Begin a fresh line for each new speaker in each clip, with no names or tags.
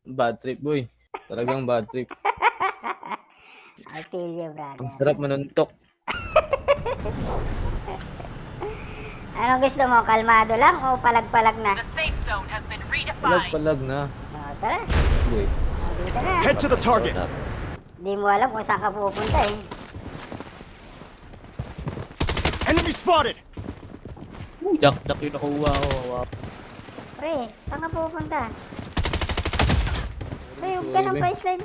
Bad trip, boy. Talagang bad trip.
I feel you,
Ang
brother.
sarap manuntok.
Anong gusto mo? Kalmado lang o palag-palag na?
The safe zone has been redefined.
Palag-palag na.
Tara.
Boy.
Dito na.
Head to the target.
Di mo alam kung saan ka pupunta eh.
Enemy spotted.
Dak yung nakuha ko. Wow.
Pre, saan ka pupunta? Pre, huwag ka nang pa-slide.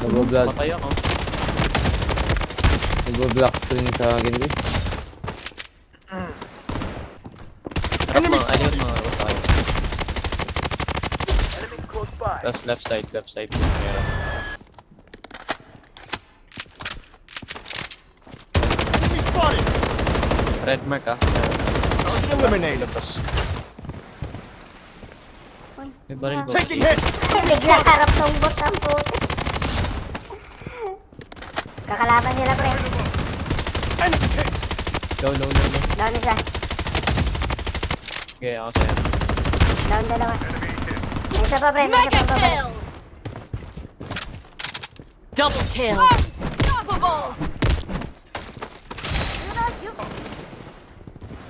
Nag-vlog.
Patay ako.
Nag-vlog screen sa akin, boy.
Harap mga, ano yun mga tayo. Tapos left side. Meron.
Enemy spotted.
Red mark ah.
Target eliminated.
May baril ba?
Taking hit.
Biglang harap ng bot ang puto. Kakalaban nila, pre.
Enemy hit.
Low.
Down isa.
Okay, ako sa'yo.
Down dalawa. May isa pa, pre. May isa pa, pre.
Double kill. Unstoppable.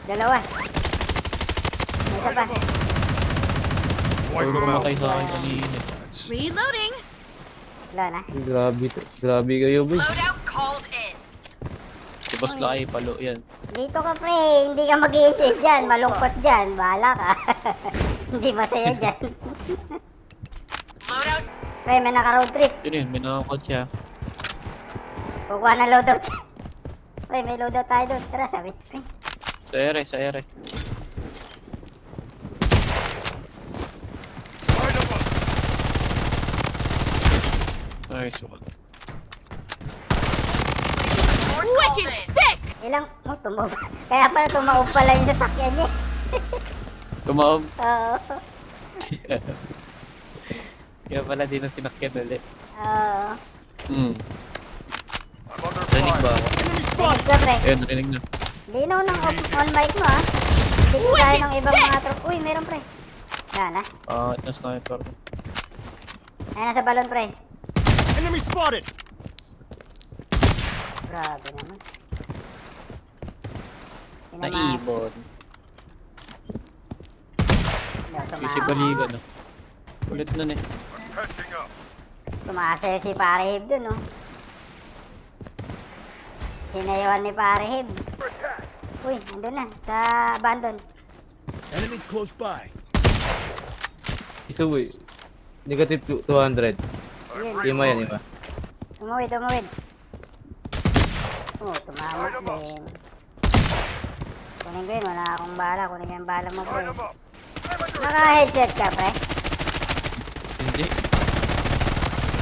Dalawa. May isa pa.
Puro kumakay sa akin kanina.
Reloading.
Wala na.
Grabe kayo, boy.
Loadout called in.
Si Boss Laki, palo yan.
Dito ka, pre. Hindi ka mag-i-enjoy dyan. Malungkot dyan. Bahala ka. Hindi masaya dyan.
Loadout.
Pre, may naka-road trip.
Yun, may nakakot siya.
Kukuha ng loadout. Pre, may loadout tayo doon. Tara, sabi. Pre,
Sa ere. Nice one.
Wicked sick.
ilang... Oh, tumaob. Kaya pala tumaob pala yung sasakyan niya.
Tumaob.
Oo.
Kaya pala di na sinakyan ulit.
Oo.
Rinig ba ako?
Enemy
Rinig
spotted.
ka, pre.
Ayun, rinig na.
Linaw ng on mic mo, ha? Hindi ko tayo ng ibang mga truck. Uy, meron, pre. Yan, ha?
Ito sniper.
Ayan, nasa balon, pre.
Enemy spotted.
Grabe naman.
Naibon. Sisibaligan na. Ulit nun eh.
Sumasayo si Parehib dun, no? Sinayawan ni Parehib. Uy, nandun na. Sa abandon.
Enemies close by.
Ito, boy. Negative 200.
Yun.
Ima.
Tumawid. Oh, tumamas din. Kunin ko yun. Wala akong bala. Kunin ko yung bala mo, pre. Naka-headset ka, pre?
Hindi.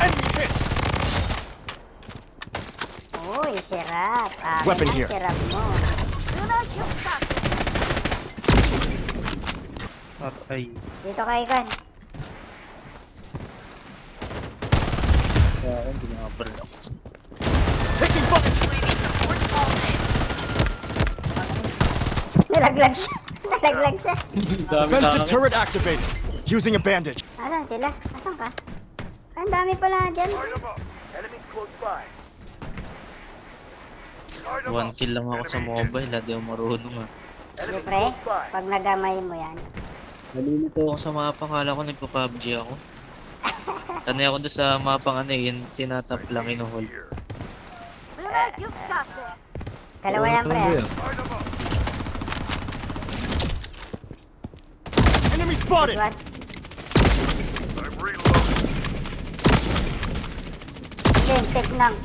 Enemy hit.
Uy, sirap.
Weapon
Akin
here.
ang sirap mo.
Patay.
Dito ka, Ikan.
Kaya hindi nakabaril ako.
Taking fire.
Nalaglag siya.
Dami sa
Defensive
akin.
turret activated. Using a bandage.
Asan sila? Asan ka? Ang dami pala dyan.
One kill lang ako sa mobile. Hindi ako marunong ah.
Sige, pre. Pag nagamay mo yan.
Nalilito ako sa mapa. Kala ko nagpa-PUBG ako. Sanay ako doon sa mapang ano eh. Yung tinatap lang inuhold.
Dalawa yan, pre. ah.
Enemy spotted.
Iwas. Lintik lang.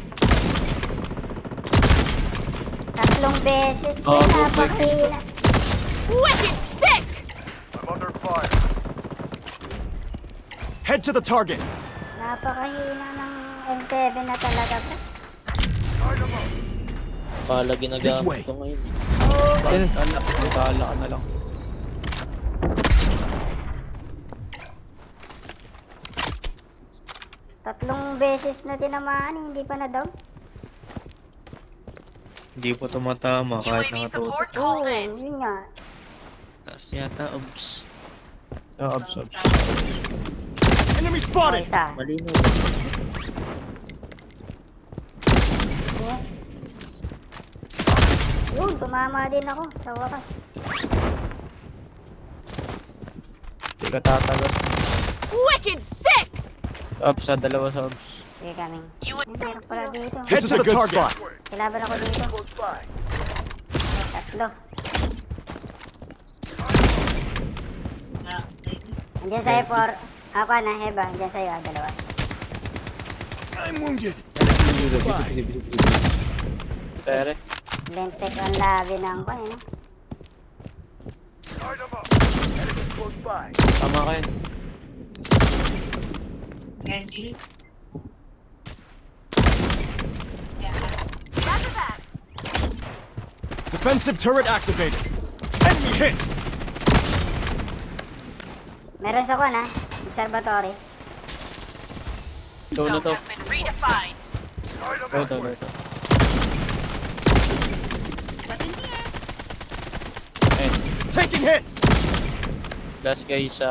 3 beses.
Oh,
Napakahina.
Wicked sick.
Head to the target.
Napakahina ng M7 na talaga, pre.
Pala
This
ginagamit
way.
ko ngayon.
Ayun.
Magkala ka na lang.
Tatlong beses na tinamaan, hindi pa na daw.
Hindi po tumatama kahit
UAV
nakatutok.
support
Oo,
called in.
yun nga.
Taas yata, obs.
Abs.
spotted!
Isa.
Malino.
Eh. Yun, tumama din ako sa wakas.
Hindi ka tatalas.
Wicked sick!
Ops, sa dalawa sa ops.
Sige kaming. Meron pala dito.
Head to the good spot.
Kilaban ako dito. Tatlo. Andiyan sa'yo for... Ako na, Heba. Andiyan sa'yo, dalawa.
I'm wounded.
Pere.
Lentek ang labi ng pan, eh.
Tama kayo.
Roger that.
Defensive turret activated. Enemy hit.
Meron sa kwan, ha? Observatory.
Solo to.
Has been redefined.
Ito.
Taking hits.
Last guy sa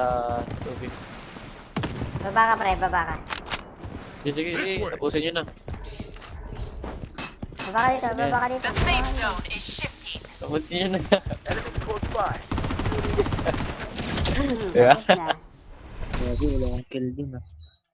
250.
Baba ka, pre. Baba ka.
Sige, tapusin nyo na.
Baba ka dito. Baba ka dito.
The safe zone is shifting.
Tapusin nyo na.
Tapos na.
Grabe, wala akong kill din ah.